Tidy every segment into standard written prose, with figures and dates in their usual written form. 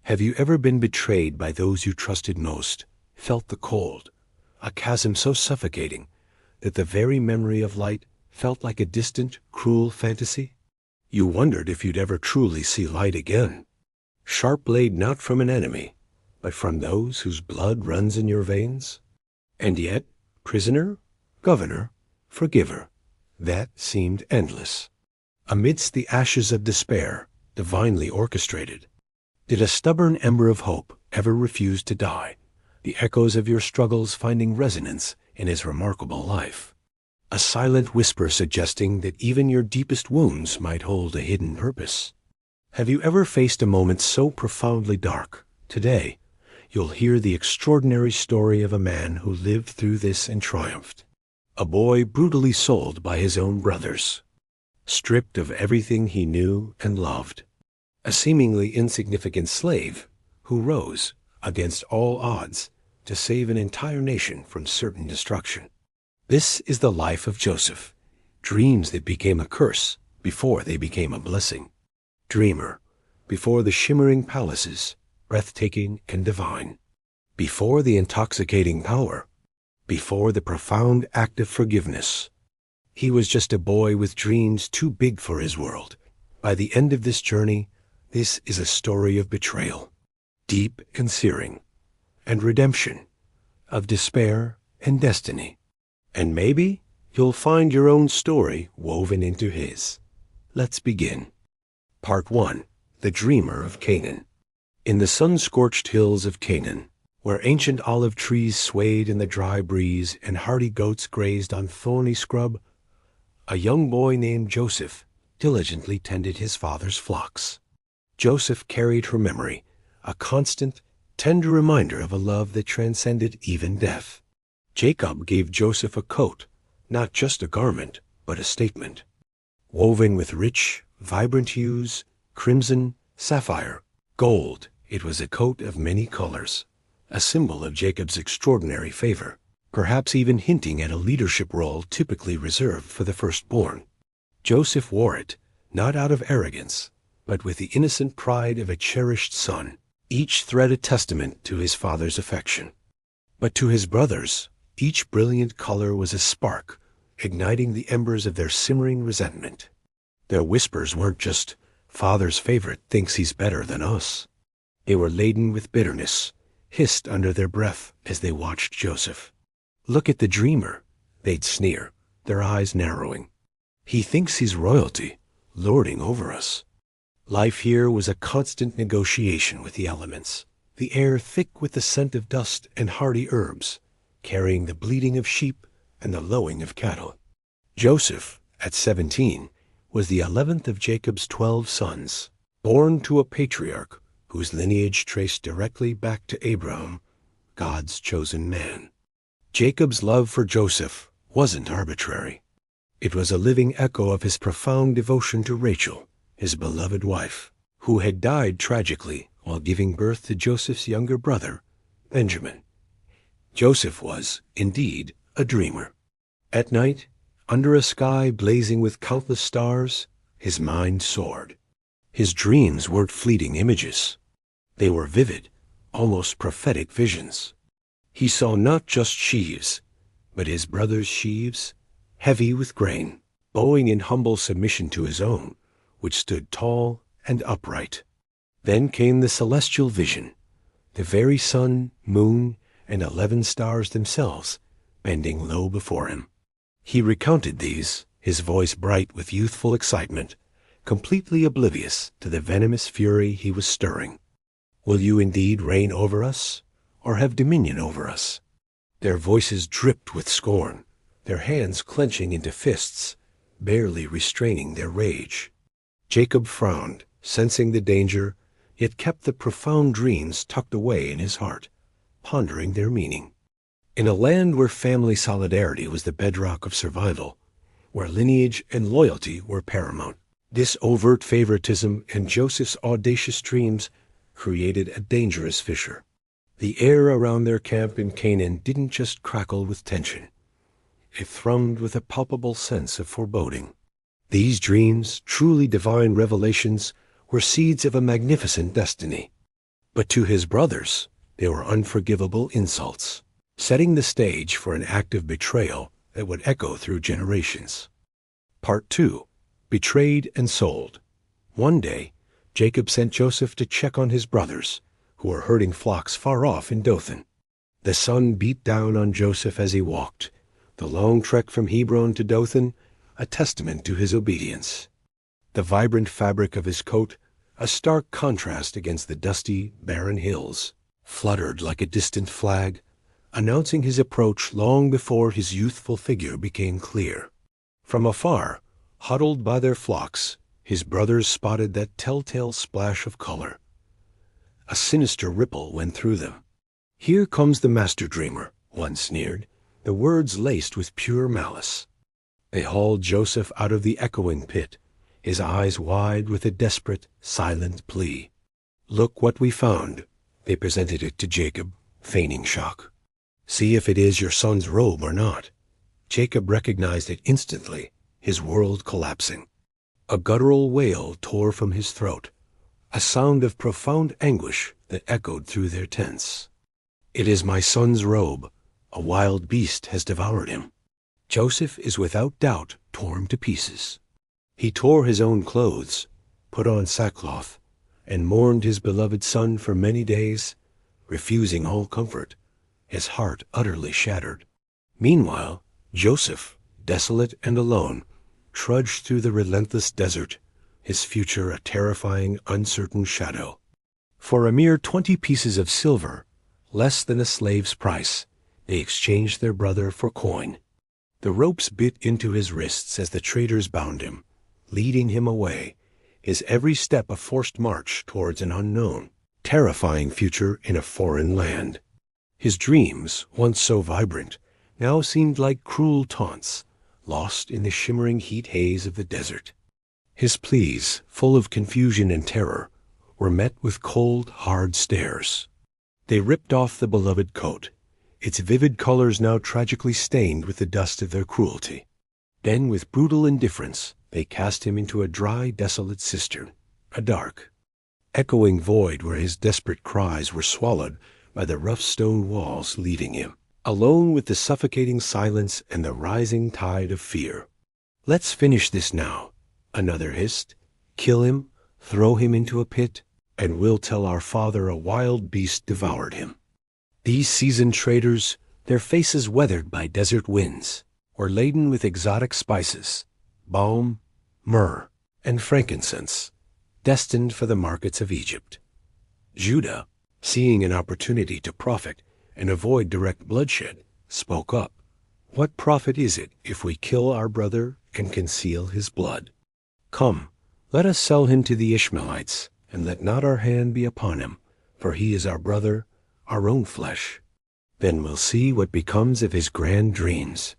Have you ever been betrayed by those you trusted most, felt the cold, a chasm so suffocating that the very memory of light felt like a distant, cruel fantasy? You wondered if you'd ever truly see light again. Sharp blade not from an enemy, but from those whose blood runs in your veins? And yet, prisoner, governor, forgiver, that seemed endless. Amidst the ashes of despair, divinely orchestrated, did a stubborn ember of hope ever refuse to die, the echoes of your struggles finding resonance in his remarkable life? A silent whisper suggesting that even your deepest wounds might hold a hidden purpose. Have you ever faced a moment so profoundly dark? Today, you'll hear the extraordinary story of a man who lived through this and triumphed. A boy brutally sold by his own brothers, stripped of everything he knew and loved. A seemingly insignificant slave who rose, against all odds, to save an entire nation from certain destruction. This is the life of Joseph, dreams that became a curse before they became a blessing. Dreamer, before the shimmering palaces, breathtaking and divine. Before the intoxicating power, before the profound act of forgiveness. He was just a boy with dreams too big for his world. By the end of this journey, this is a story of betrayal, deep and searing, and redemption, of despair and destiny. And maybe you'll find your own story woven into his. Let's begin. Part 1. The Dreamer of Canaan. In the sun-scorched hills of Canaan, where ancient olive trees swayed in the dry breeze and hardy goats grazed on thorny scrub, a young boy named Joseph diligently tended his father's flocks. Joseph carried her memory, a constant, tender reminder of a love that transcended even death. Jacob gave Joseph a coat, not just a garment, but a statement. Woven with rich, vibrant hues, crimson, sapphire, gold, it was a coat of many colors, a symbol of Jacob's extraordinary favor, perhaps even hinting at a leadership role typically reserved for the firstborn. Joseph wore it, not out of arrogance, but with the innocent pride of a cherished son, each thread a testament to his father's affection. But to his brothers, each brilliant color was a spark, igniting the embers of their simmering resentment. Their whispers weren't just, "Father's favorite thinks he's better than us." They were laden with bitterness, hissed under their breath as they watched Joseph. "Look at the dreamer," they'd sneer, their eyes narrowing. "He thinks he's royalty, lording over us." Life here was a constant negotiation with the elements, the air thick with the scent of dust and hardy herbs, carrying the bleating of sheep and the lowing of cattle. Joseph, at 17, was the 11th of Jacob's 12 sons, born to a patriarch whose lineage traced directly back to Abraham, God's chosen man. Jacob's love for Joseph wasn't arbitrary. It was a living echo of his profound devotion to Rachel, his beloved wife, who had died tragically while giving birth to Joseph's younger brother, Benjamin. Joseph was, indeed, a dreamer. At night, under a sky blazing with countless stars, his mind soared. His dreams weren't fleeting images. They were vivid, almost prophetic visions. He saw not just sheaves, but his brothers' sheaves, heavy with grain, bowing in humble submission to his own, which stood tall and upright. Then came the celestial vision, the very sun, moon, and 11 stars themselves bending low before him. He recounted these, his voice bright with youthful excitement, completely oblivious to the venomous fury he was stirring. "Will you indeed reign over us, or have dominion over us?" Their voices dripped with scorn, their hands clenching into fists, barely restraining their rage. Jacob frowned, sensing the danger, yet kept the profound dreams tucked away in his heart, pondering their meaning. In a land where family solidarity was the bedrock of survival, where lineage and loyalty were paramount, this overt favoritism and Joseph's audacious dreams created a dangerous fissure. The air around their camp in Canaan didn't just crackle with tension. It thrummed with a palpable sense of foreboding. These dreams, truly divine revelations, were seeds of a magnificent destiny. But to his brothers, they were unforgivable insults, setting the stage for an act of betrayal that would echo through generations. Part 2. Betrayed and sold. One day, Jacob sent Joseph to check on his brothers, who were herding flocks far off in Dothan. The sun beat down on Joseph as he walked, the long trek from Hebron to Dothan a testament to his obedience. The vibrant fabric of his coat, a stark contrast against the dusty, barren hills, fluttered like a distant flag, announcing his approach long before his youthful figure became clear. From afar, huddled by their flocks, his brothers spotted that telltale splash of color. A sinister ripple went through them. "Here comes the master dreamer," one sneered, the words laced with pure malice. They hauled Joseph out of the echoing pit, his eyes wide with a desperate, silent plea. "Look what we found." They presented it to Jacob, feigning shock. "See if it is your son's robe or not." Jacob recognized it instantly, his world collapsing. A guttural wail tore from his throat, a sound of profound anguish that echoed through their tents. "It is my son's robe. A wild beast has devoured him." Joseph is without doubt torn to pieces. He tore his own clothes, put on sackcloth, and mourned his beloved son for many days, refusing all comfort, his heart utterly shattered. Meanwhile, Joseph, desolate and alone, trudged through the relentless desert, his future a terrifying, uncertain shadow. For a mere 20 pieces of silver, less than a slave's price, they exchanged their brother for coin. The ropes bit into his wrists as the traders bound him, leading him away, his every step a forced march towards an unknown, terrifying future in a foreign land. His dreams, once so vibrant, now seemed like cruel taunts, lost in the shimmering heat haze of the desert. His pleas, full of confusion and terror, were met with cold, hard stares. They ripped off the beloved coat, its vivid colors now tragically stained with the dust of their cruelty. Then, with brutal indifference, they cast him into a dry, desolate cistern, a dark, echoing void where his desperate cries were swallowed by the rough stone walls, leaving him alone with the suffocating silence and the rising tide of fear. "Let's finish this now," another hissed. "Kill him, throw him into a pit, and we'll tell our father a wild beast devoured him." These seasoned traders, their faces weathered by desert winds, were laden with exotic spices, balm, myrrh, and frankincense, destined for the markets of Egypt. Judah, seeing an opportunity to profit and avoid direct bloodshed, spoke up. "What profit is it if we kill our brother and conceal his blood? Come, let us sell him to the Ishmaelites, and let not our hand be upon him, for he is our brother, our own flesh. Then we'll see what becomes of his grand dreams."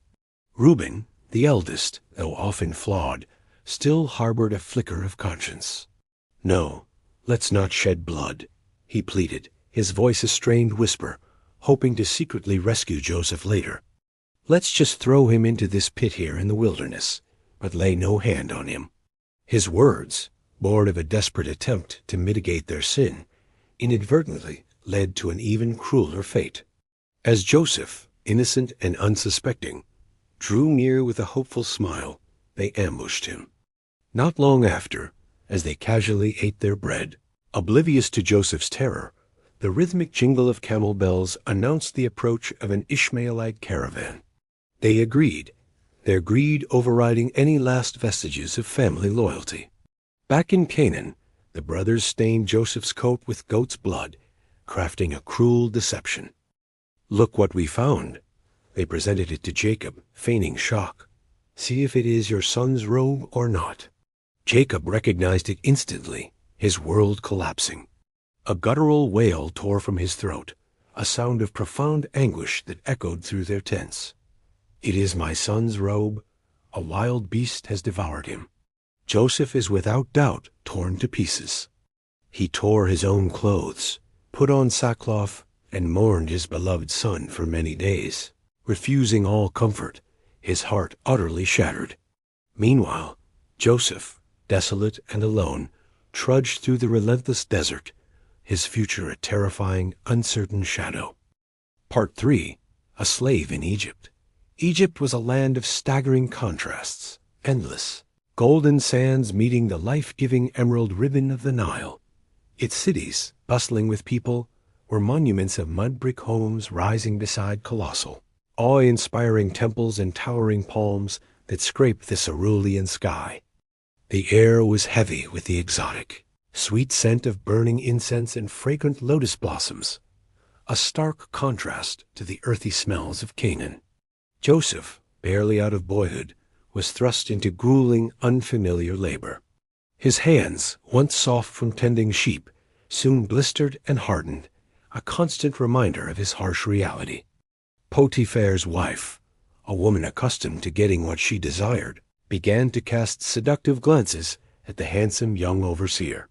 Reuben, the eldest, though often flawed, still harbored a flicker of conscience. "No, let's not shed blood," he pleaded, his voice a strained whisper, hoping to secretly rescue Joseph later. "Let's just throw him into this pit here in the wilderness, but lay no hand on him." His words, born of a desperate attempt to mitigate their sin, inadvertently led to an even crueler fate. As Joseph, innocent and unsuspecting, drew near with a hopeful smile, they ambushed him. Not long after, as they casually ate their bread, oblivious to Joseph's terror, the rhythmic jingle of camel bells announced the approach of an Ishmaelite caravan. They agreed, their greed overriding any last vestiges of family loyalty. Back in Canaan, the brothers stained Joseph's coat with goat's blood, crafting a cruel deception. "Look what we found." They presented it to Jacob, feigning shock. "See if it is your son's robe or not." Jacob recognized it instantly, his world collapsing. A guttural wail tore from his throat, a sound of profound anguish that echoed through their tents. "It is my son's robe. A wild beast has devoured him." Joseph is without doubt torn to pieces. He tore his own clothes, put on sackcloth, and mourned his beloved son for many days, refusing all comfort, his heart utterly shattered. Meanwhile, Joseph, desolate and alone, trudged through the relentless desert, his future a terrifying, uncertain shadow. Part 3. A slave in Egypt. Egypt was a land of staggering contrasts, endless. Golden sands meeting the life-giving emerald ribbon of the Nile. Its cities, bustling with people, were monuments of mud-brick homes rising beside colossal, awe-inspiring temples and towering palms that scraped the cerulean sky. The air was heavy with the exotic, sweet scent of burning incense and fragrant lotus blossoms, a stark contrast to the earthy smells of Canaan. Joseph, barely out of boyhood, was thrust into grueling, unfamiliar labor. His hands, once soft from tending sheep, soon blistered and hardened, a constant reminder of his harsh reality. Potiphar's wife, a woman accustomed to getting what she desired, began to cast seductive glances at the handsome young overseer.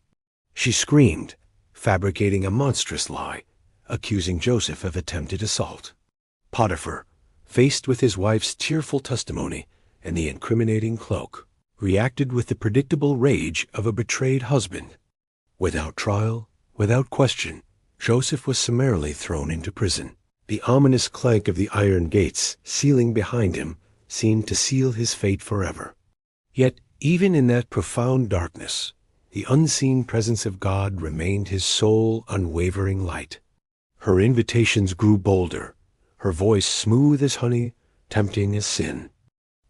She screamed, fabricating a monstrous lie, accusing Joseph of attempted assault. Potiphar, faced with his wife's tearful testimony and the incriminating cloak, reacted with the predictable rage of a betrayed husband. Without trial, without question, Joseph was summarily thrown into prison. The ominous clank of the iron gates sealing behind him seemed to seal his fate forever. Yet, even in that profound darkness, the unseen presence of God remained his sole, unwavering light. Her invitations grew bolder, her voice smooth as honey, tempting as sin.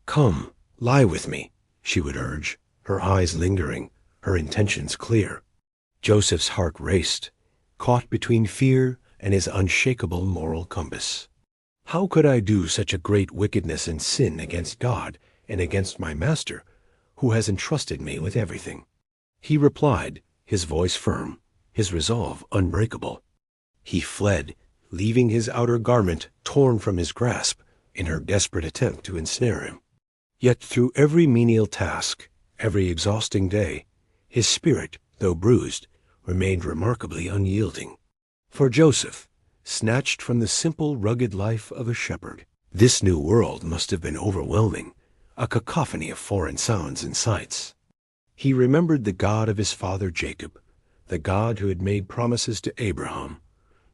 "Come, lie with me," she would urge, her eyes lingering, her intentions clear. Joseph's heart raced, caught between fear and his unshakable moral compass. How could I do such a great wickedness and sin against God and against my master, who has entrusted me with everything? He replied, his voice firm, his resolve unbreakable. He fled, leaving his outer garment torn from his grasp in her desperate attempt to ensnare him. Yet through every menial task, every exhausting day, his spirit, though bruised, remained remarkably unyielding. For Joseph, snatched from the simple, rugged life of a shepherd, this new world must have been overwhelming, a cacophony of foreign sounds and sights. He remembered the God of his father Jacob, the God who had made promises to Abraham,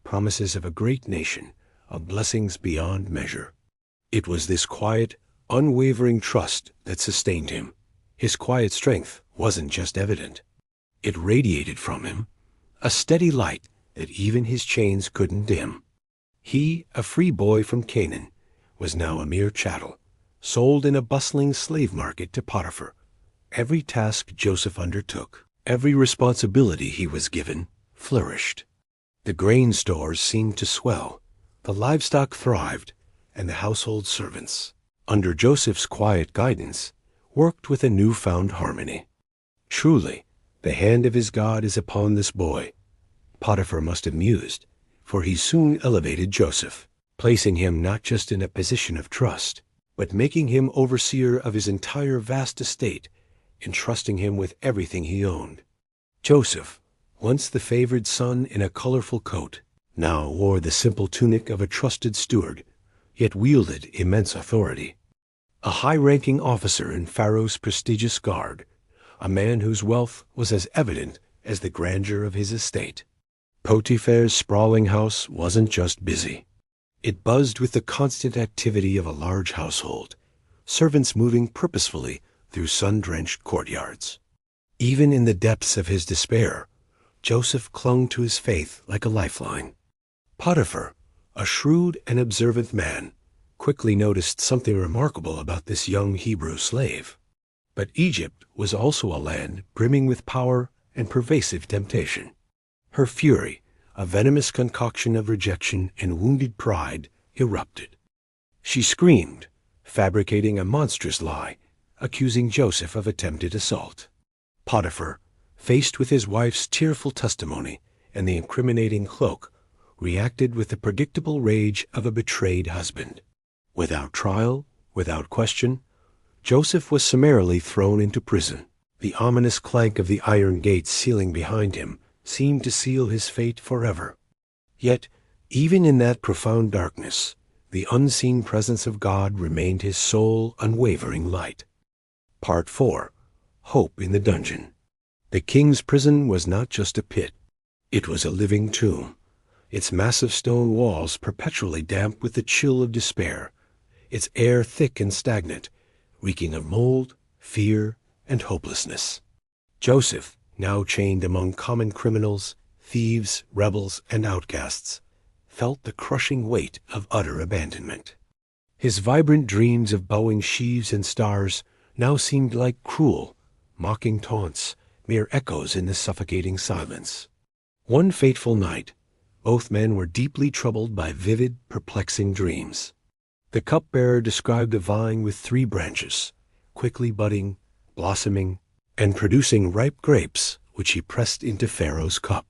promises of a great nation, of blessings beyond measure. It was this quiet, unwavering trust that sustained him. His quiet strength wasn't just evident. It radiated from him, a steady light that even his chains couldn't dim. He, a free boy from Canaan, was now a mere chattel, sold in a bustling slave market to Potiphar. Every task Joseph undertook, every responsibility he was given, flourished. The grain stores seemed to swell, the livestock thrived, and the household servants, under Joseph's quiet guidance, worked with a newfound harmony. Truly, the hand of his God is upon this boy. Potiphar must have mused, for he soon elevated Joseph, placing him not just in a position of trust, but making him overseer of his entire vast estate, entrusting him with everything he owned. Joseph, once the favored son in a colorful coat, now wore the simple tunic of a trusted steward, yet wielded immense authority. A high-ranking officer in Pharaoh's prestigious guard, a man whose wealth was as evident as the grandeur of his estate. Potiphar's sprawling house wasn't just busy. It buzzed with the constant activity of a large household, servants moving purposefully through sun-drenched courtyards. Even in the depths of his despair, Joseph clung to his faith like a lifeline. Potiphar, a shrewd and observant man, quickly noticed something remarkable about this young Hebrew slave. But Egypt was also a land brimming with power and pervasive temptation. Her fury, a venomous concoction of rejection and wounded pride, erupted. She screamed, fabricating a monstrous lie, accusing Joseph of attempted assault. Potiphar, faced with his wife's tearful testimony and the incriminating cloak, reacted with the predictable rage of a betrayed husband. Without trial, without question, Joseph was summarily thrown into prison. The ominous clank of the iron gates sealing behind him seemed to seal his fate forever. Yet, even in that profound darkness, the unseen presence of God remained his sole, unwavering light. Part 4. Hope in the Dungeon. The king's prison was not just a pit. It was a living tomb, its massive stone walls perpetually damp with the chill of despair, its air thick and stagnant, reeking of mold, fear, and hopelessness. Joseph, now chained among common criminals, thieves, rebels, and outcasts, felt the crushing weight of utter abandonment. His vibrant dreams of bowing sheaves and stars now seemed like cruel, mocking taunts, mere echoes in the suffocating silence. One fateful night, both men were deeply troubled by vivid, perplexing dreams. The cupbearer described a vine with 3 branches, quickly budding, blossoming, and producing ripe grapes, which he pressed into Pharaoh's cup.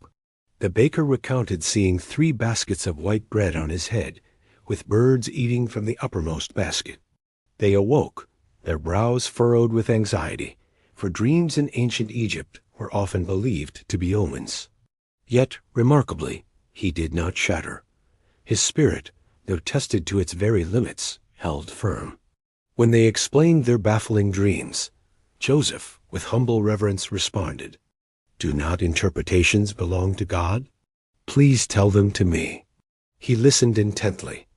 The baker recounted seeing 3 baskets of white bread on his head, with birds eating from the uppermost basket. They awoke, their brows furrowed with anxiety, for dreams in ancient Egypt were often believed to be omens. Yet, remarkably, he did not shatter. His spirit, though tested to its very limits, held firm. When they explained their baffling dreams, Joseph, with humble reverence, responded, "Do not interpretations belong to God? Please tell them to me." He listened intently,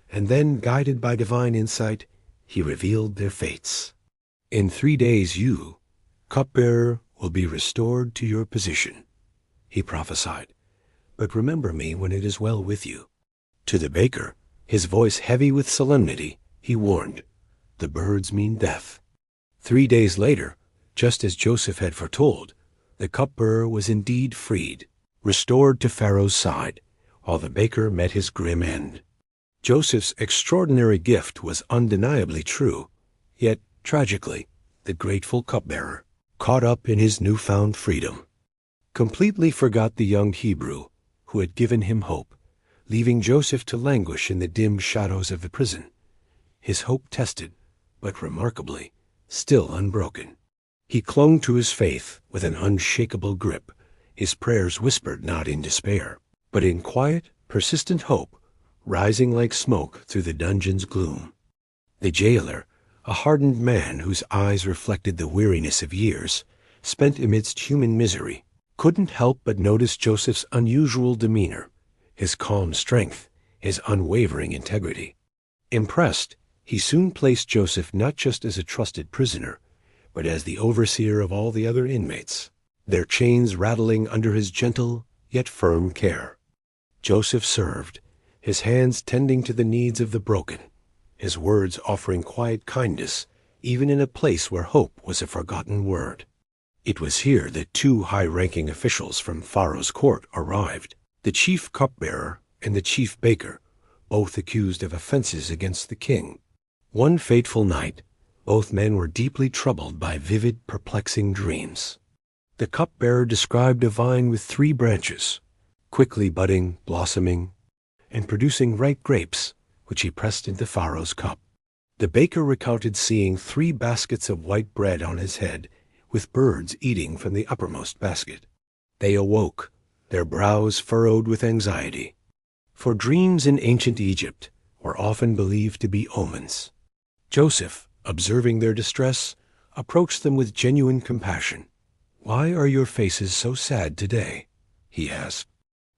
and then, guided by divine insight, he revealed their fates. "In 3 days you, cupbearer, will be restored to your position," he prophesied. "But remember me when it is well with you." To the baker, his voice heavy with solemnity, he warned, "The birds mean death." 3 days later, just as Joseph had foretold, the cupbearer was indeed freed, restored to Pharaoh's side, while the baker met his grim end. Joseph's extraordinary gift was undeniably true, yet, tragically, the grateful cupbearer, caught up in his newfound freedom, completely forgot the young Hebrew who had given him hope, leaving Joseph to languish in the dim shadows of the prison, his hope tested, but remarkably, still unbroken. He clung to his faith with an unshakable grip, his prayers whispered not in despair, but in quiet, persistent hope, rising like smoke through the dungeon's gloom. The jailer, a hardened man whose eyes reflected the weariness of years, spent amidst human misery, couldn't help but notice Joseph's unusual demeanor, his calm strength, his unwavering integrity. Impressed, he soon placed Joseph not just as a trusted prisoner, but as the overseer of all the other inmates, their chains rattling under his gentle yet firm care. Joseph served, his hands tending to the needs of the broken, his words offering quiet kindness, even in a place where hope was a forgotten word. It was here that 2 high-ranking officials from Pharaoh's court arrived, the chief cupbearer and the chief baker, both accused of offenses against the king. One fateful night, both men were deeply troubled by vivid, perplexing dreams. The cupbearer described a vine with 3 branches, quickly budding, blossoming, and producing ripe grapes, which he pressed into Pharaoh's cup. The baker recounted seeing 3 baskets of white bread on his head, with birds eating from the uppermost basket. They awoke, their brows furrowed with anxiety, for dreams in ancient Egypt were often believed to be omens. Joseph, observing their distress, approached them with genuine compassion. "Why are your faces so sad today?" he asked.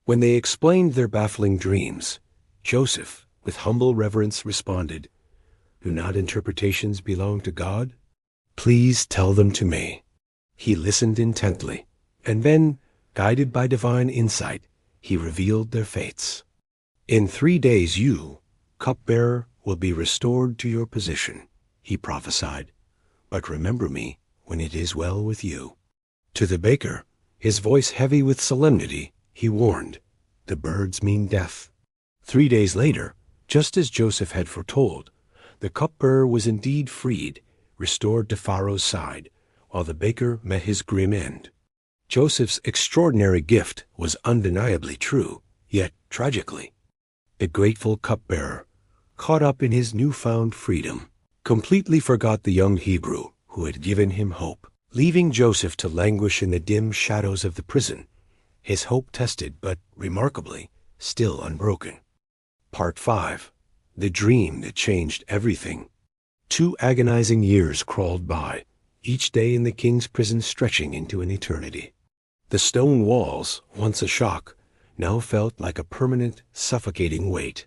When they explained their baffling dreams, Joseph, with humble reverence, responded, "Do not interpretations belong to God? Please tell them to me." He listened intently, and then, guided by divine insight, he revealed their fates. "In 3 days you, cupbearer, will be restored to your position," he prophesied. "But remember me when it is well with you." To the baker, his voice heavy with solemnity, he warned, "The birds mean death." 3 days later, just as Joseph had foretold, the cupbearer was indeed freed, restored to Pharaoh's side, while the baker met his grim end. Joseph's extraordinary gift was undeniably true, yet tragically, the grateful cupbearer, caught up in his newfound freedom, completely forgot the young Hebrew who had given him hope, leaving Joseph to languish in the dim shadows of the prison, his hope tested but, remarkably, still unbroken. Part 5. The Dream That Changed Everything. 2 agonizing years crawled by, each day in the king's prison stretching into an eternity. The stone walls, once a shock, now felt like a permanent, suffocating weight.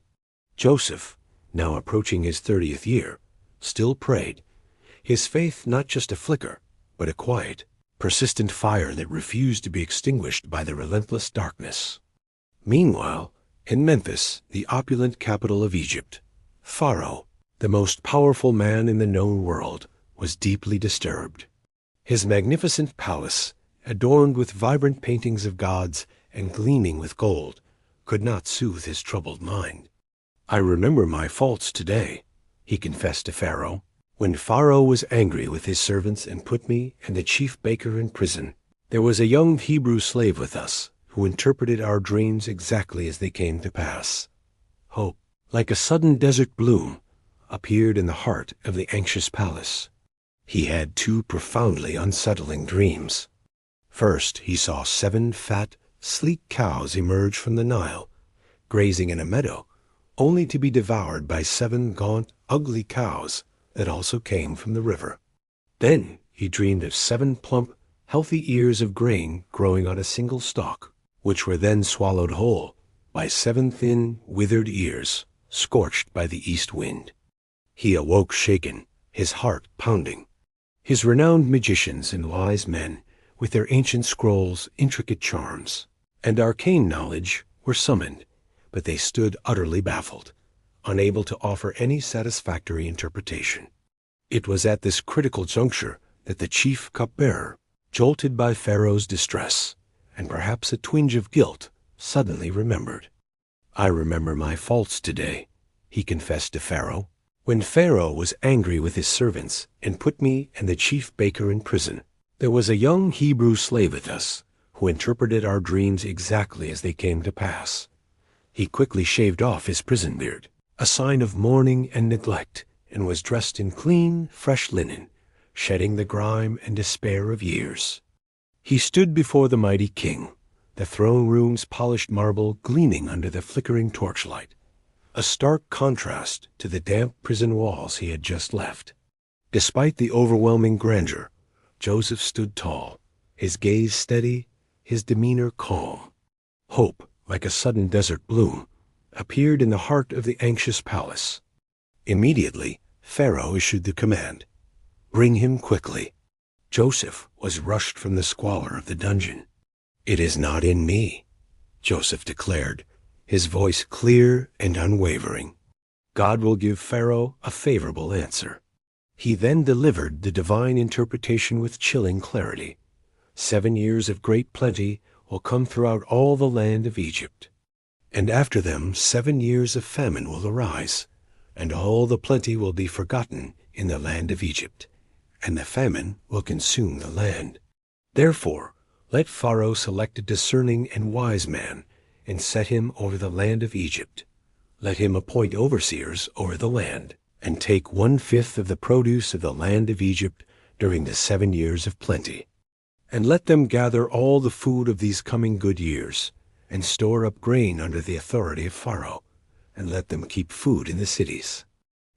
Joseph, now approaching his 30th year, still prayed, his faith not just a flicker, but a quiet, persistent fire that refused to be extinguished by the relentless darkness. Meanwhile, in Memphis, the opulent capital of Egypt, Pharaoh, the most powerful man in the known world, was deeply disturbed. His magnificent palace, adorned with vibrant paintings of gods and gleaming with gold, could not soothe his troubled mind. "I remember my faults today," he confessed to Pharaoh, "when Pharaoh was angry with his servants and put me and the chief baker in prison. There was a young Hebrew slave with us who interpreted our dreams exactly as they came to pass. Hope, like a sudden desert bloom, appeared in the heart of the anxious palace. He had two profoundly unsettling dreams. First, he saw 7 fat, sleek cows emerge from the Nile, grazing in a meadow, only to be devoured by 7 gaunt, ugly cows that also came from the river. Then he dreamed of 7 plump, healthy ears of grain growing on a single stalk, which were then swallowed whole by 7 thin, withered ears, scorched by the east wind. He awoke shaken, his heart pounding. His renowned magicians and wise men, with their ancient scrolls, intricate charms, and arcane knowledge, were summoned, but they stood utterly baffled, unable to offer any satisfactory interpretation. It was at this critical juncture that the chief cupbearer, jolted by Pharaoh's distress, and perhaps a twinge of guilt, suddenly remembered. "I remember my faults today," he confessed to Pharaoh, "when Pharaoh was angry with his servants and put me and the chief baker in prison. There was a young Hebrew slave with us who interpreted our dreams exactly as they came to pass. He quickly shaved off his prison beard, a sign of mourning and neglect, and was dressed in clean, fresh linen, shedding the grime and despair of years. He stood before the mighty king, the throne room's polished marble gleaming under the flickering torchlight, a stark contrast to the damp prison walls he had just left. Despite the overwhelming grandeur, Joseph stood tall, his gaze steady, his demeanor calm. Hope, like a sudden desert bloom, appeared in the heart of the anxious palace. Immediately, Pharaoh issued the command, "Bring him quickly." Joseph was rushed from the squalor of the dungeon. "It is not in me," Joseph declared, his voice clear and unwavering. "God will give Pharaoh a favorable answer." He then delivered the divine interpretation with chilling clarity. 7 years of great plenty will come throughout all the land of Egypt. And after them 7 years of famine will arise, and all the plenty will be forgotten in the land of Egypt, and the famine will consume the land. Therefore, let Pharaoh select a discerning and wise man, and set him over the land of Egypt. Let him appoint overseers over the land, and take 1/5 of the produce of the land of Egypt during the 7 years of plenty. And let them gather all the food of these coming good years, and store up grain under the authority of Pharaoh, and let them keep food in the cities.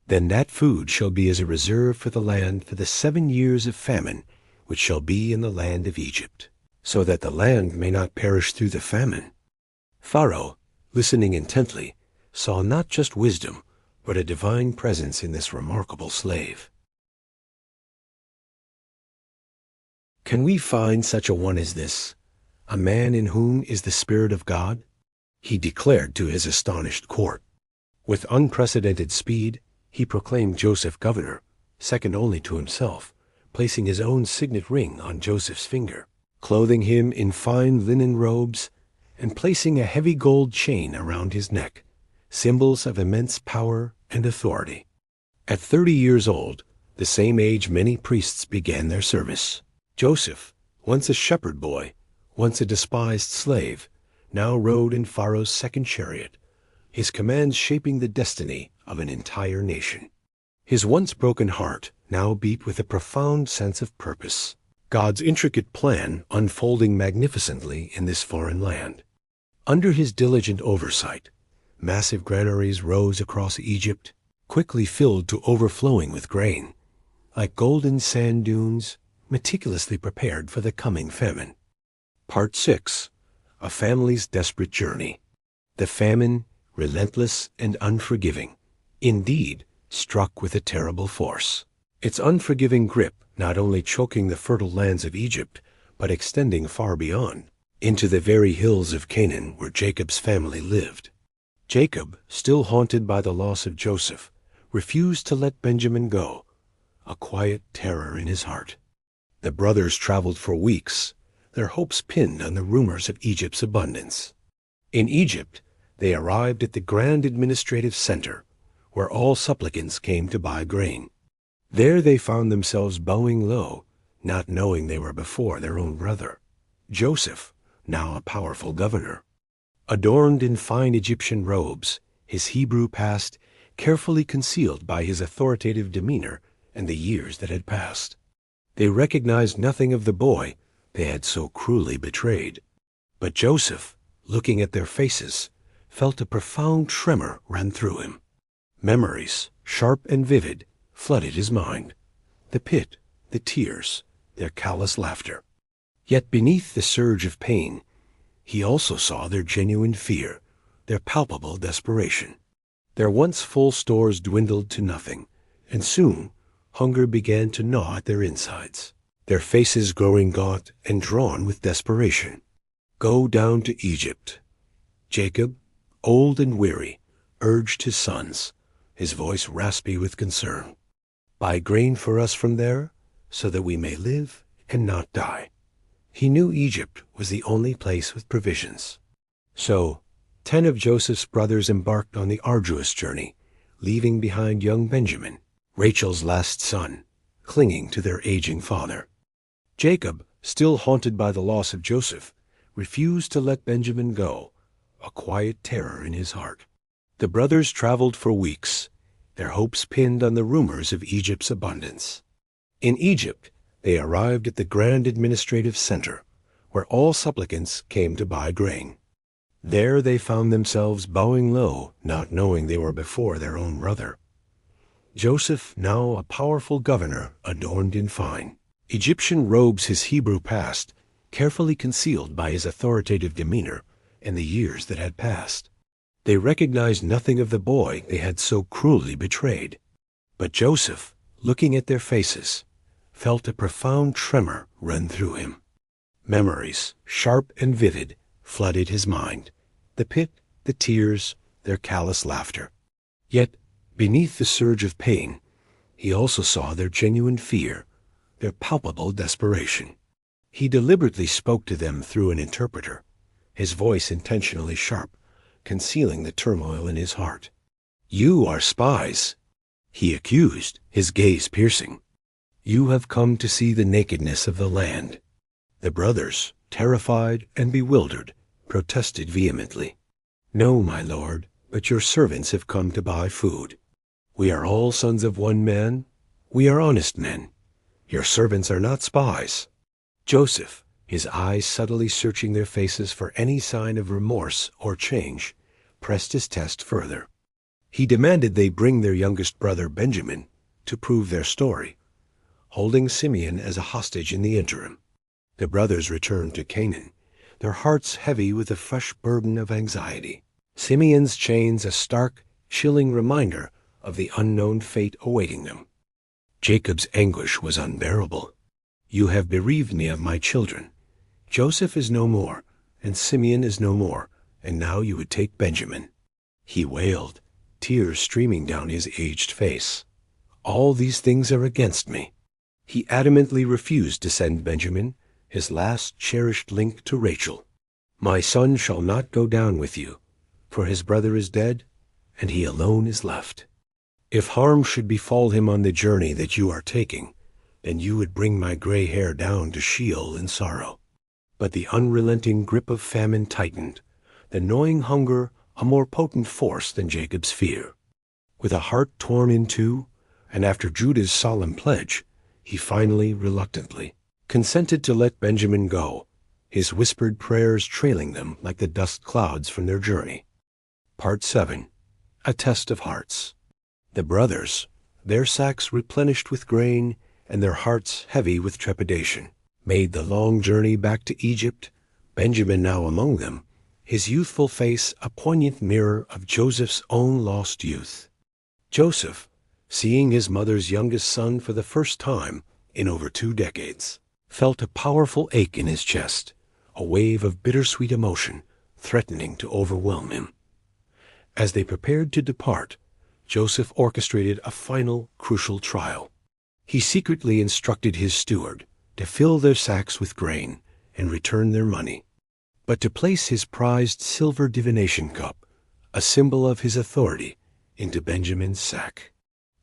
Then that food shall be as a reserve for the land for the 7 years of famine which shall be in the land of Egypt, so that the land may not perish through the famine. Pharaoh, listening intently, saw not just wisdom, but a divine presence in this remarkable slave. Can we find such a one as this, a man in whom is the Spirit of God? He declared to his astonished court. With unprecedented speed, he proclaimed Joseph governor, second only to himself, placing his own signet ring on Joseph's finger, clothing him in fine linen robes, and placing a heavy gold chain around his neck, symbols of immense power and authority. At 30 years old, the same age many priests began their service, Joseph, once a shepherd boy, once a despised slave, now rode in Pharaoh's second chariot, his commands shaping the destiny of an entire nation. His once broken heart now beat with a profound sense of purpose, God's intricate plan unfolding magnificently in this foreign land. Under his diligent oversight, massive granaries rose across Egypt, quickly filled to overflowing with grain, like golden sand dunes meticulously prepared for the coming famine. Part 6. A Family's Desperate Journey. The famine, relentless and unforgiving, indeed, struck with a terrible force. Its unforgiving grip not only choking the fertile lands of Egypt, but extending far beyond, into the very hills of Canaan where Jacob's family lived. Jacob, still haunted by the loss of Joseph, refused to let Benjamin go, a quiet terror in his heart. The brothers traveled for weeks, their hopes pinned on the rumors of Egypt's abundance. In Egypt, they arrived at the grand administrative center, where all supplicants came to buy grain. There they found themselves bowing low, not knowing they were before their own brother, Joseph, now a powerful governor. Adorned in fine Egyptian robes, his Hebrew past carefully concealed by his authoritative demeanor and the years that had passed. They recognized nothing of the boy they had so cruelly betrayed. But Joseph, looking at their faces, felt a profound tremor run through him. Memories, sharp and vivid, flooded his mind. The pit, the tears, their callous laughter. Yet beneath the surge of pain, he also saw their genuine fear, their palpable desperation. Their once full stores dwindled to nothing, and soon hunger began to gnaw at their insides, their faces growing gaunt and drawn with desperation. Go down to Egypt. Jacob, old and weary, urged his sons, his voice raspy with concern. Buy grain for us from there, so that we may live and not die. He knew Egypt was the only place with provisions. So 10 of Joseph's brothers embarked on the arduous journey, leaving behind young Benjamin, Rachel's last son, clinging to their aging father. Jacob, still haunted by the loss of Joseph, refused to let Benjamin go, a quiet terror in his heart. The brothers traveled for weeks, their hopes pinned on the rumors of Egypt's abundance. In Egypt, they arrived at the grand administrative center, where all supplicants came to buy grain. There they found themselves bowing low, not knowing they were before their own brother. Joseph, now a powerful governor, adorned in fine Egyptian robes, his Hebrew past carefully concealed by his authoritative demeanor and the years that had passed. They recognized nothing of the boy they had so cruelly betrayed. But Joseph, looking at their faces, felt a profound tremor run through him. Memories, sharp and vivid, flooded his mind. The pit, the tears, their callous laughter. Yet, beneath the surge of pain, he also saw their genuine fear, their palpable desperation. He deliberately spoke to them through an interpreter, his voice intentionally sharp, concealing the turmoil in his heart. "You are spies," he accused, his gaze piercing. "You have come to see the nakedness of the land." The brothers, terrified and bewildered, protested vehemently. "No, my lord, but your servants have come to buy food. We are all sons of one man. We are honest men. Your servants are not spies." Joseph, his eyes subtly searching their faces for any sign of remorse or change, pressed his test further. He demanded they bring their youngest brother Benjamin to prove their story, holding Simeon as a hostage in the interim. The brothers returned to Canaan, their hearts heavy with a fresh burden of anxiety. Simeon's chains a stark, chilling reminder of the unknown fate awaiting them. Jacob's anguish was unbearable. "You have bereaved me of my children. Joseph is no more, and Simeon is no more, and now you would take Benjamin." He wailed, tears streaming down his aged face. "All these things are against me." He adamantly refused to send Benjamin, his last cherished link to Rachel. "My son shall not go down with you, for his brother is dead, and he alone is left. If harm should befall him on the journey that you are taking, then you would bring my gray hair down to Sheol in sorrow." But the unrelenting grip of famine tightened, the gnawing hunger a more potent force than Jacob's fear. With a heart torn in two, and after Judah's solemn pledge, he finally, reluctantly, consented to let Benjamin go, his whispered prayers trailing them like the dust clouds from their journey. Part 7. A Test of Hearts. The brothers, their sacks replenished with grain and their hearts heavy with trepidation, made the long journey back to Egypt, Benjamin now among them, his youthful face a poignant mirror of Joseph's own lost youth. Joseph, seeing his mother's youngest son for the first time in over 2 decades, felt a powerful ache in his chest, a wave of bittersweet emotion threatening to overwhelm him. As they prepared to depart, Joseph orchestrated a final, crucial trial. He secretly instructed his steward to fill their sacks with grain and return their money, but to place his prized silver divination cup, a symbol of his authority, into Benjamin's sack.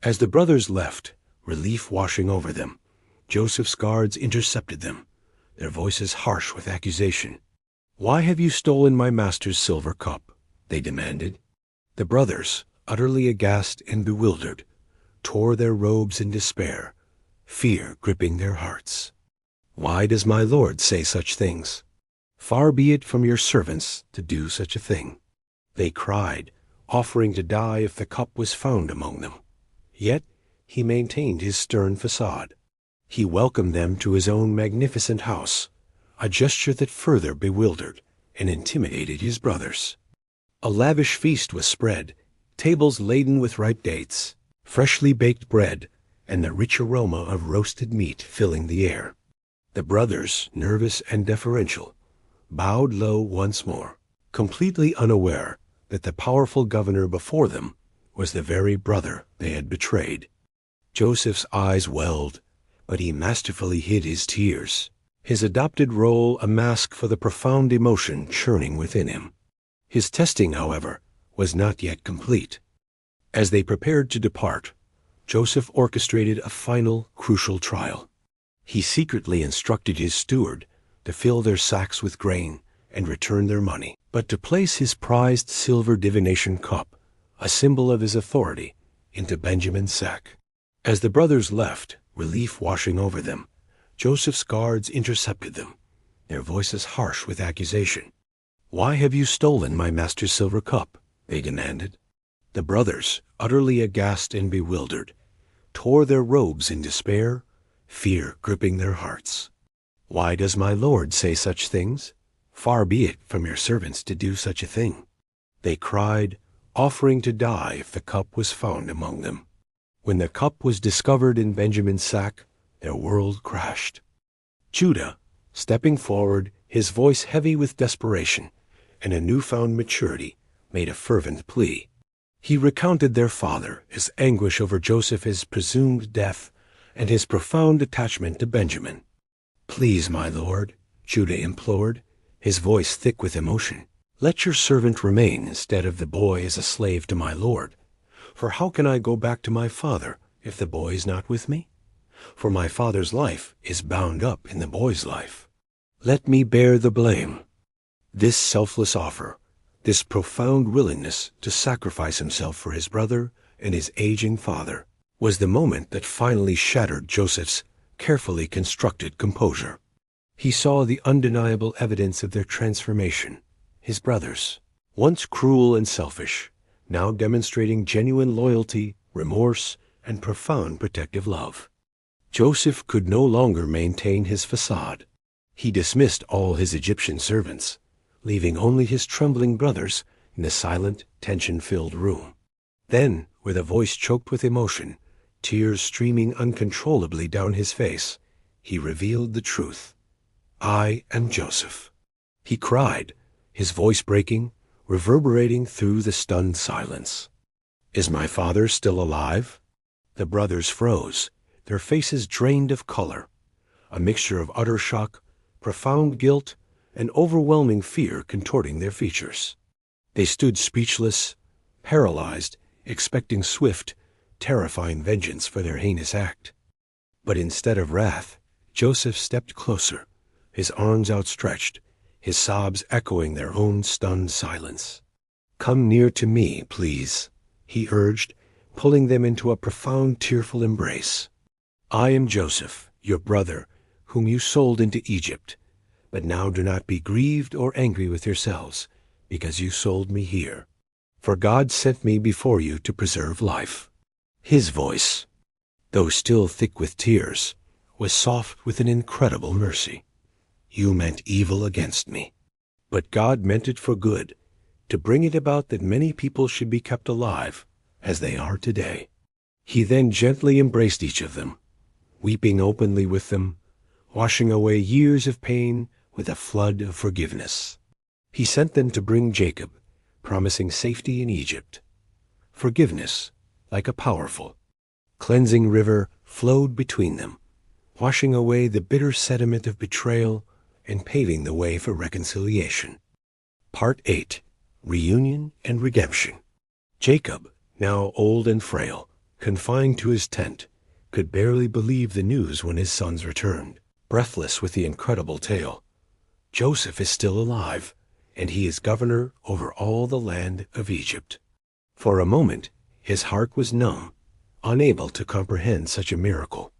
As the brothers left, relief washing over them, Joseph's guards intercepted them, their voices harsh with accusation. "Why have you stolen my master's silver cup?" they demanded. The brothers, utterly aghast and bewildered, tore their robes in despair, fear gripping their hearts. "Why does my lord say such things? Far be it from your servants to do such a thing," they cried, offering to die if the cup was found among them. Yet he maintained his stern facade. He welcomed them to his own magnificent house, a gesture that further bewildered and intimidated his brothers. A lavish feast was spread, tables laden with ripe dates, freshly baked bread, and the rich aroma of roasted meat filling the air. The brothers, nervous and deferential, bowed low once more, completely unaware that the powerful governor before them was the very brother they had betrayed. Joseph's eyes welled, but he masterfully hid his tears, his adopted role a mask for the profound emotion churning within him. His testing, however, was not yet complete. As they prepared to depart, Joseph orchestrated a final, crucial trial. He secretly instructed his steward to fill their sacks with grain and return their money, but to place his prized silver divination cup, a symbol of his authority, into Benjamin's sack. As the brothers left, relief washing over them, Joseph's guards intercepted them, their voices harsh with accusation. "Why have you stolen my master's silver cup?" they demanded. The brothers, utterly aghast and bewildered, tore their robes in despair, fear gripping their hearts. "Why does my lord say such things? Far be it from your servants to do such a thing," they cried, offering to die if the cup was found among them. When the cup was discovered in Benjamin's sack, their world crashed. Judah, stepping forward, his voice heavy with desperation and a newfound maturity, made a fervent plea. He recounted their father, his anguish over Joseph's presumed death, and his profound attachment to Benjamin. "Please, my lord," Judah implored, his voice thick with emotion, "let your servant remain instead of the boy as a slave to my lord. For how can I go back to my father if the boy is not with me? For my father's life is bound up in the boy's life. Let me bear the blame." This selfless offer, this profound willingness to sacrifice himself for his brother and his aging father, was the moment that finally shattered Joseph's carefully constructed composure. He saw the undeniable evidence of their transformation. His brothers, once cruel and selfish, now demonstrating genuine loyalty, remorse, and profound protective love. Joseph could no longer maintain his facade. He dismissed all his Egyptian servants, leaving only his trembling brothers in the silent, tension-filled room. Then, with a voice choked with emotion, tears streaming uncontrollably down his face, he revealed the truth. "I am Joseph," he cried, his voice breaking, reverberating through the stunned silence. "Is my father still alive?" The brothers froze, their faces drained of color, a mixture of utter shock, profound guilt, and overwhelming fear contorting their features. They stood speechless, paralyzed, expecting swift, terrifying vengeance for their heinous act. But instead of wrath, Joseph stepped closer, his arms outstretched, his sobs echoing their own stunned silence. "Come near to me, please," he urged, pulling them into a profound, tearful embrace. "I am Joseph, your brother, whom you sold into Egypt. But now do not be grieved or angry with yourselves, because you sold me here. For God sent me before you to preserve life." His voice, though still thick with tears, was soft with an incredible mercy. "You meant evil against me, But God meant it for good, to bring it about that many people should be kept alive, as they are today. He then gently embraced each of them, weeping openly with them, washing away years of pain with a flood of forgiveness. He sent them to bring Jacob, promising safety in Egypt. Forgiveness, like a powerful, cleansing river, flowed between them, washing away the bitter sediment of betrayal and paving the way for reconciliation. Part 8. Reunion and Redemption. Jacob, now old and frail, confined to his tent, could barely believe the news when his sons returned, breathless with the incredible tale. Joseph is still alive, and he is governor over all the land of Egypt. For a moment, his heart was numb, unable to comprehend such a miracle.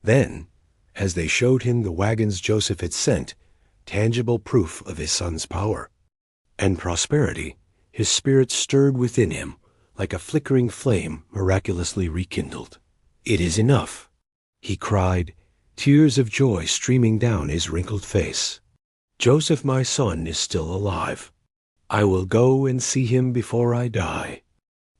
Then, as they showed him the wagons Joseph had sent, tangible proof of his son's power and prosperity, his spirit stirred within him like a flickering flame miraculously rekindled. "It is enough," he cried, tears of joy streaming down his wrinkled face. "Joseph, my son, is still alive. I will go and see him before I die."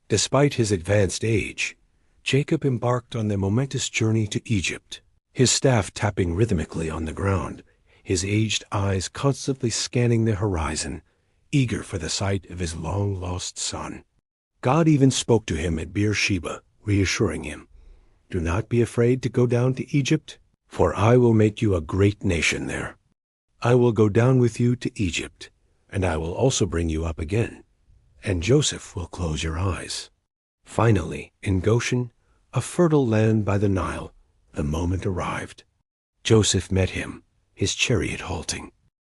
Despite his advanced age, Jacob embarked on the momentous journey to Egypt, his staff tapping rhythmically on the ground, his aged eyes constantly scanning the horizon, eager for the sight of his long-lost son. God even spoke to him at Beersheba, reassuring him, "Do not be afraid to go down to Egypt, for I will make you a great nation there. I will go down with you to Egypt, and I will also bring you up again, and Joseph will close your eyes." Finally, in Goshen, a fertile land by the Nile, the moment arrived. Joseph met him, his chariot halting.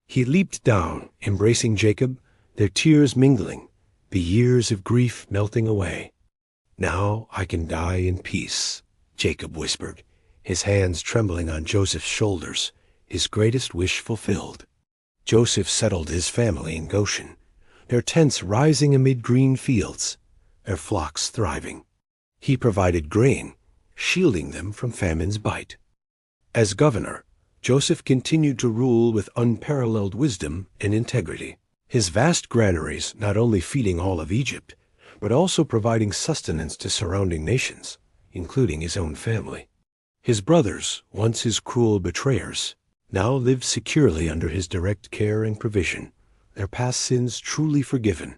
He leaped down, embracing Jacob, their tears mingling, the years of grief melting away. "Now I can die in peace," Jacob whispered, his hands trembling on Joseph's shoulders, his greatest wish fulfilled. Joseph settled his family in Goshen, their tents rising amid green fields, their flocks thriving. He provided grain, shielding them from famine's bite. As governor, Joseph continued to rule with unparalleled wisdom and integrity, his vast granaries not only feeding all of Egypt, but also providing sustenance to surrounding nations, including his own family. His brothers, once his cruel betrayers, now lived securely under his direct care and provision, their past sins truly forgiven,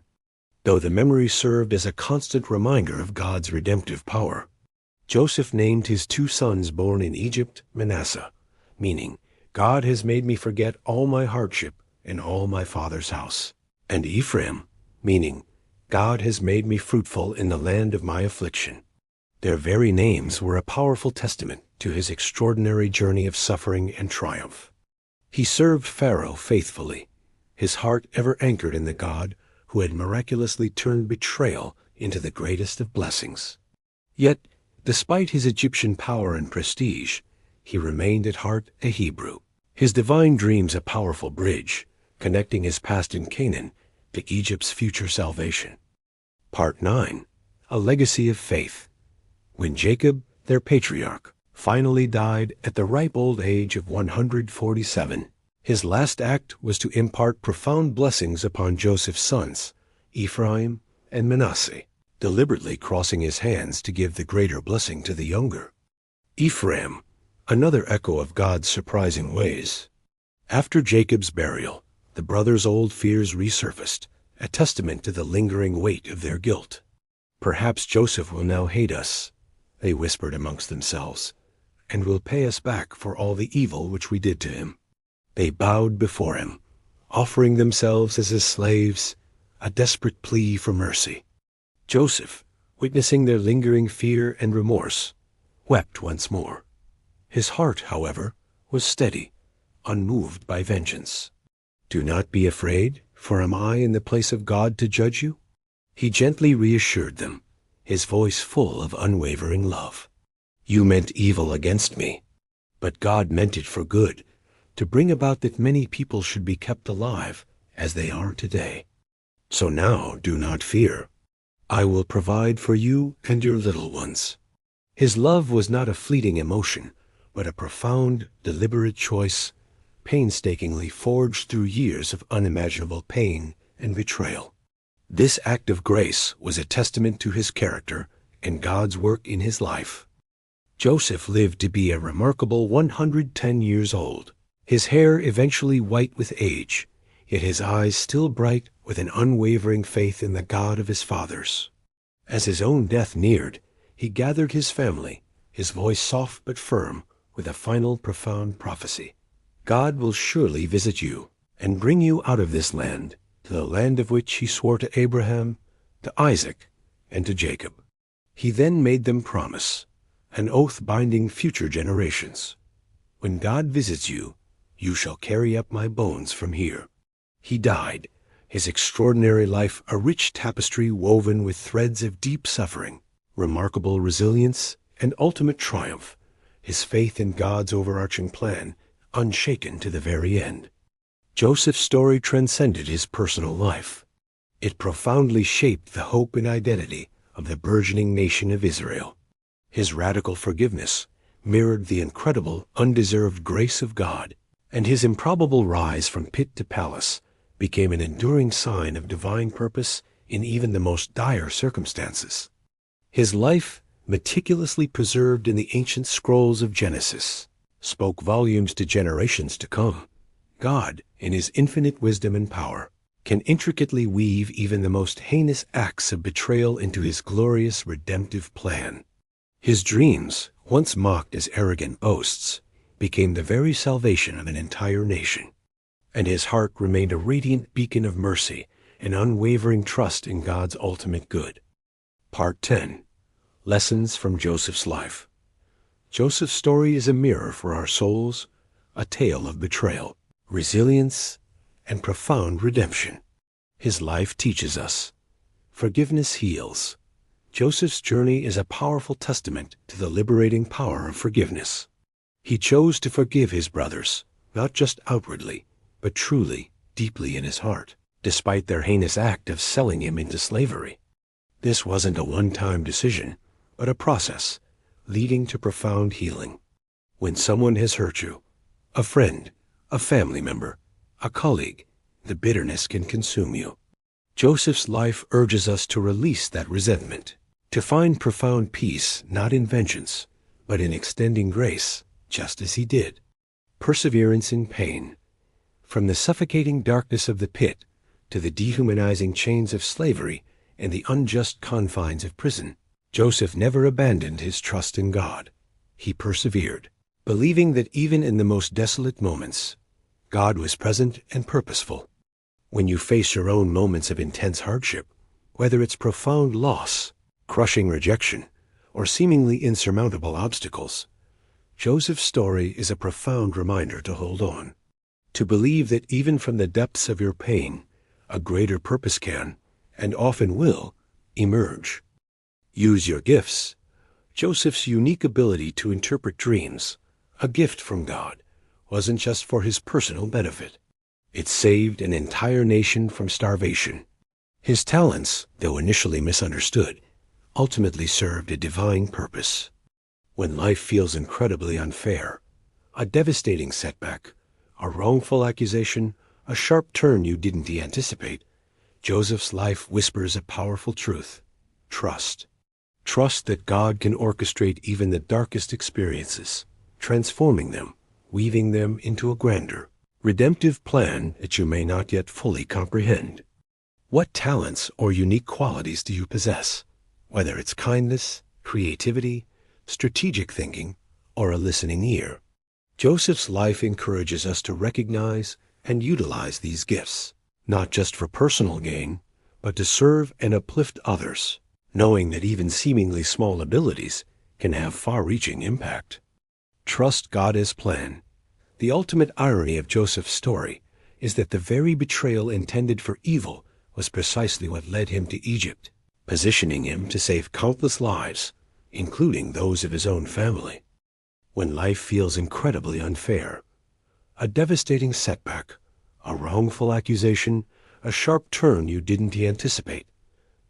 though the memory served as a constant reminder of God's redemptive power. Joseph named his two sons born in Egypt Manasseh, meaning, "God has made me forget all my hardship and all my father's house," and Ephraim, meaning, "God has made me fruitful in the land of my affliction." Their very names were a powerful testament to his extraordinary journey of suffering and triumph. He served Pharaoh faithfully, his heart ever anchored in the God who had miraculously turned betrayal into the greatest of blessings. Yet, despite his Egyptian power and prestige, he remained at heart a Hebrew, his divine dreams a powerful bridge, connecting his past in Canaan to Egypt's future salvation. Part 9. A Legacy of Faith. When Jacob, their patriarch, finally died at the ripe old age of 147, his last act was to impart profound blessings upon Joseph's sons, Ephraim and Manasseh, deliberately crossing his hands to give the greater blessing to the younger. Ephraim, another echo of God's surprising ways. After Jacob's burial, the brothers' old fears resurfaced, a testament to the lingering weight of their guilt. "Perhaps Joseph will now hate us," they whispered amongst themselves, "and will pay us back for all the evil which we did to him." They bowed before him, offering themselves as his slaves, a desperate plea for mercy. Joseph, witnessing their lingering fear and remorse, wept once more. His heart, however, was steady, unmoved by vengeance. "Do not be afraid, for am I in the place of God to judge you?" He gently reassured them, his voice full of unwavering love. "You meant evil against me, but God meant it for good, to bring about that many people should be kept alive as they are today. So now do not fear. I will provide for you and your little ones." His love was not a fleeting emotion, but a profound, deliberate choice, painstakingly forged through years of unimaginable pain and betrayal. This act of grace was a testament to his character and God's work in his life. Joseph lived to be a remarkable 110 years old, his hair eventually white with age, yet his eyes still bright with an unwavering faith in the God of his fathers. As his own death neared, he gathered his family, his voice soft but firm, with a final profound prophecy. God will surely visit you and bring you out of this land, to the land of which he swore to Abraham, to Isaac, and to Jacob. He then made them promise, an oath binding future generations. When God visits you, you shall carry up my bones from here. He died, his extraordinary life a rich tapestry woven with threads of deep suffering, remarkable resilience, and ultimate triumph, his faith in God's overarching plan unshaken to the very end. Joseph's story transcended his personal life. It profoundly shaped the hope and identity of the burgeoning nation of Israel. His radical forgiveness mirrored the incredible, undeserved grace of God, and his improbable rise from pit to palace became an enduring sign of divine purpose in even the most dire circumstances. His life, meticulously preserved in the ancient scrolls of Genesis, spoke volumes to generations to come. God, in his infinite wisdom and power, can intricately weave even the most heinous acts of betrayal into his glorious redemptive plan. His dreams, once mocked as arrogant boasts, became the very salvation of an entire nation, and his heart remained a radiant beacon of mercy and unwavering trust in God's ultimate good. Part 10. Lessons from Joseph's life. Joseph's story is a mirror for our souls, a tale of betrayal, resilience, and profound redemption. His life teaches us. Forgiveness heals. Joseph's journey is a powerful testament to the liberating power of forgiveness. He chose to forgive his brothers, not just outwardly, but truly, deeply in his heart, despite their heinous act of selling him into slavery. This wasn't a one-time decision, but a process leading to profound healing. When someone has hurt you, a friend, a family member, a colleague, the bitterness can consume you. Joseph's life urges us to release that resentment, to find profound peace not in vengeance, but in extending grace, just as he did. Perseverance in pain. From the suffocating darkness of the pit to the dehumanizing chains of slavery and the unjust confines of prison, Joseph never abandoned his trust in God. He persevered, believing that even in the most desolate moments, God was present and purposeful. When you face your own moments of intense hardship, whether it's profound loss, crushing rejection, or seemingly insurmountable obstacles, Joseph's story is a profound reminder to hold on, to believe that even from the depths of your pain, a greater purpose can, and often will, emerge. Use your gifts. Joseph's unique ability to interpret dreams, a gift from God, wasn't just for his personal benefit. It saved an entire nation from starvation. His talents, though initially misunderstood, ultimately served a divine purpose. When life feels incredibly unfair, a devastating setback, a wrongful accusation, a sharp turn you didn't anticipate, Joseph's life whispers a powerful truth. Trust. Trust that God can orchestrate even the darkest experiences, transforming them, weaving them into a grander, redemptive plan that you may not yet fully comprehend. What talents or unique qualities do you possess, whether it's kindness, creativity, strategic thinking, or a listening ear? Joseph's life encourages us to recognize and utilize these gifts, not just for personal gain, but to serve and uplift others, knowing that even seemingly small abilities can have far-reaching impact. Trust God's plan. The ultimate irony of Joseph's story is that the very betrayal intended for evil was precisely what led him to Egypt, positioning him to save countless lives, including those of his own family. When life feels incredibly unfair, a devastating setback, a wrongful accusation, a sharp turn you didn't anticipate,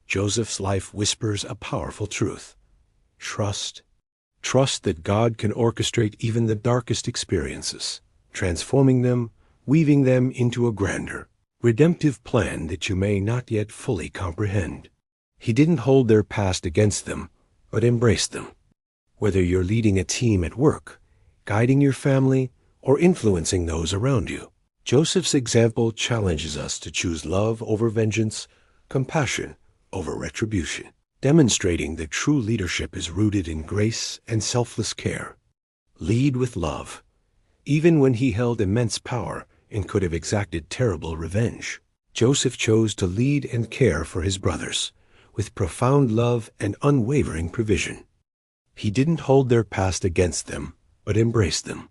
Joseph's life whispers a powerful truth. Trust. Trust that God can orchestrate even the darkest experiences, transforming them, weaving them into a grander, redemptive plan that you may not yet fully comprehend. He didn't hold their past against them, but embraced them. Whether you're leading a team at work, guiding your family, or influencing those around you, Joseph's example challenges us to choose love over vengeance, compassion over retribution, demonstrating that true leadership is rooted in grace and selfless care. Lead with love, even when he held immense power and could have exacted terrible revenge. Joseph chose to lead and care for his brothers with profound love and unwavering provision. He didn't hold their past against them, but embraced them.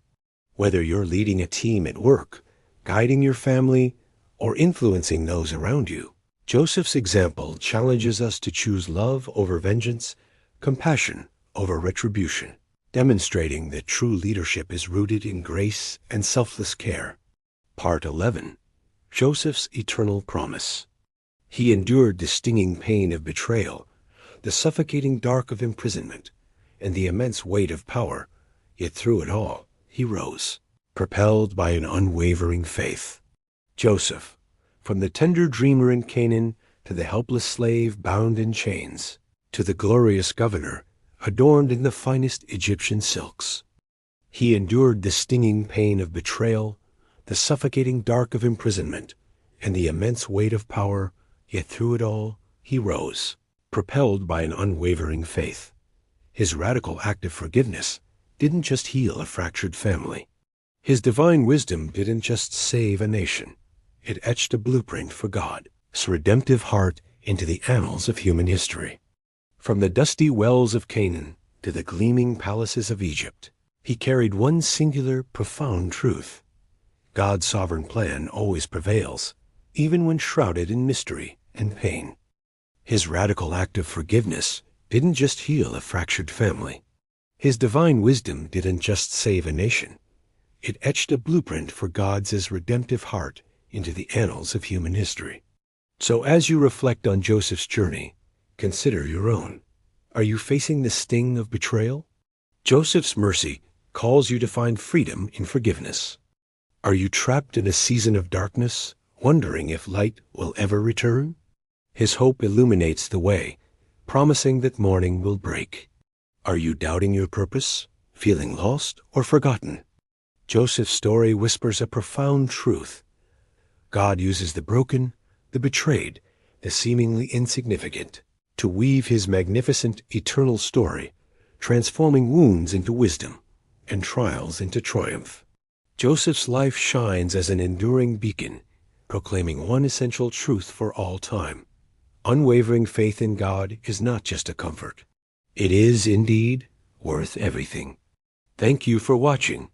Whether you're leading a team at work, guiding your family, or influencing those around you, Joseph's example challenges us to choose love over vengeance, compassion over retribution, demonstrating that true leadership is rooted in grace and selfless care. Part 11. Joseph's eternal promise. He endured the stinging pain of betrayal, the suffocating dark of imprisonment, and the immense weight of power, yet through it all, he rose, propelled by an unwavering faith. Joseph, from the tender dreamer in Canaan to the helpless slave bound in chains, to the glorious governor adorned in the finest Egyptian silks. He endured the stinging pain of betrayal, the suffocating dark of imprisonment, and the immense weight of power, yet through it all, he rose, propelled by an unwavering faith. His radical act of forgiveness didn't just heal a fractured family. His divine wisdom didn't just save a nation. It etched a blueprint for God's redemptive heart into the annals of human history. From the dusty wells of Canaan to the gleaming palaces of Egypt, he carried one singular, profound truth. God's sovereign plan always prevails, even when shrouded in mystery and pain. His radical act of forgiveness didn't just heal a fractured family. His divine wisdom didn't just save a nation. It etched a blueprint for God's redemptive heart into the annals of human history. So as you reflect on Joseph's journey, consider your own. Are you facing the sting of betrayal? Joseph's mercy calls you to find freedom in forgiveness. Are you trapped in a season of darkness, wondering if light will ever return? His hope illuminates the way, promising that morning will break. Are you doubting your purpose, feeling lost or forgotten? Joseph's story whispers a profound truth. God uses the broken, the betrayed, the seemingly insignificant, to weave his magnificent eternal story, transforming wounds into wisdom and trials into triumph. Joseph's life shines as an enduring beacon, proclaiming one essential truth for all time. Unwavering faith in God is not just a comfort. It is indeed worth everything. Thank you for watching.